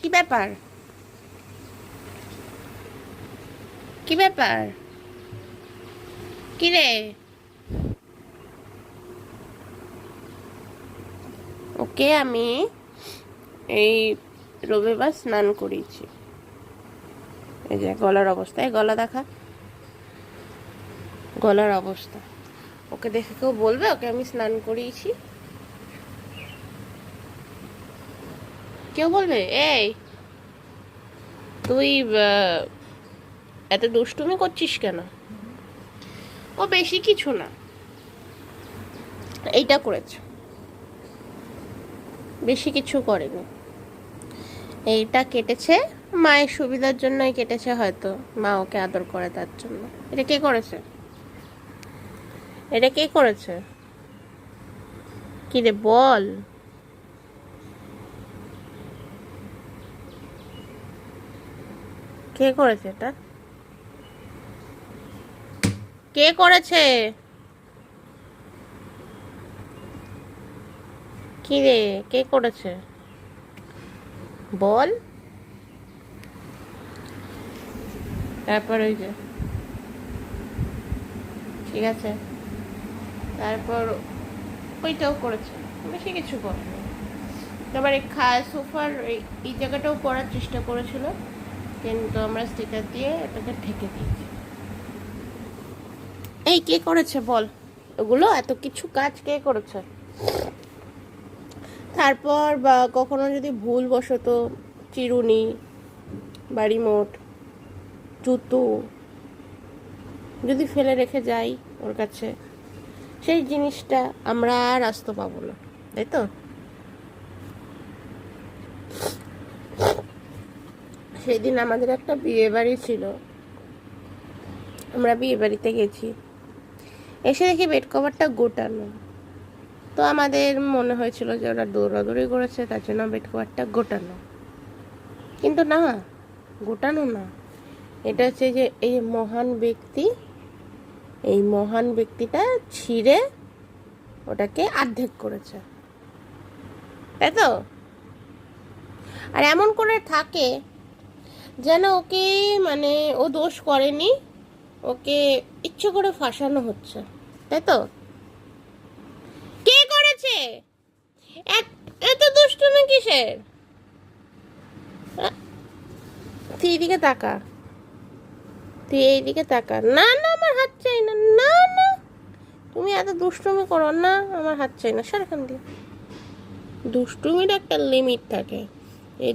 কি ব্যাপার? কি ব্যাপার? কি রে? ওকে আমি এই রবিবার স্নান করিয়েছি। এই যে গলার অবস্থা, এই গলা দেখা, গলার অবস্থা। ওকে দেখে কেউ বলবে ওকে আমি স্নান করিয়েছি? কেউ বলবে? এই তুই এত দুষ্টুমি করছিস কেন? ও বেশি কিছু না, এইটা করেছে, বেশি কিছু করেনি। এইটা কেটেছে মায়ের সুবিধার জন্যই কেটেছে, হয়তো মা ওকে আদর করে তার জন্য। এটা কে করেছে? এটা কে করেছে? কি রে বল? কে করেছে এটা? কে করেছে? কি রে, কে করেছে বল? তারপর ওই যে, ঠিক আছে, তারপর ওইটাও করেছে, বেশি কিছু করেনি। তারপর এই সোফার এই জায়গাটাও করার চেষ্টা করেছিল, কিন্তু আমরা স্টিকার দিয়ে এটাকে ঢেকে দিয়েছি। এই কে করেছে বল? ওগুলো এত কিছু কাজ কে করেছে? তারপর বা কখনো যদি ভুলবশত চিরুনি বা রিমোট, জুতো যদি ফেলে রেখে যাই ওর কাছে, সেই জিনিসটা আমরা আর আসতে পাবো না, তাই তো? সেদিন আমাদের একটা বিয়ে বাড়ি ছিল, আমরা বিয়ে বাড়িতে গেছি, এসে দেখি বেড কভারটা গোটানো। তো আমাদের মনে হয়েছিল যে ওরা দৌড়াদৌড়ি করেছে, তার জন্য বেড কভারটা গোটানো, কিন্তু না, গোটানো না। এটা হচ্ছে যে এই মহান ব্যক্তি, এই মহান ব্যক্তিটা ছিঁড়ে ওটাকে অর্ধেক করেছে, তাই তো? আর এমন করে থাকে যেন ওকে, মানে ও দোষ করেনি, ওকে ইচ্ছে করে ফাঁসানো হচ্ছে, তাই তো? কে করেছে? এত দুষ্টুমি কিসের? আ, তুই এইদিকে তাকা, তুই এইদিকে তাকা। না না, আমার হাত চাই না, না না, তুমি এত দুষ্টুমি করো না, আমার হাত চাই না, সর এখান দিয়ে। দুষ্টুমির একটা লিমিট থাকে। এই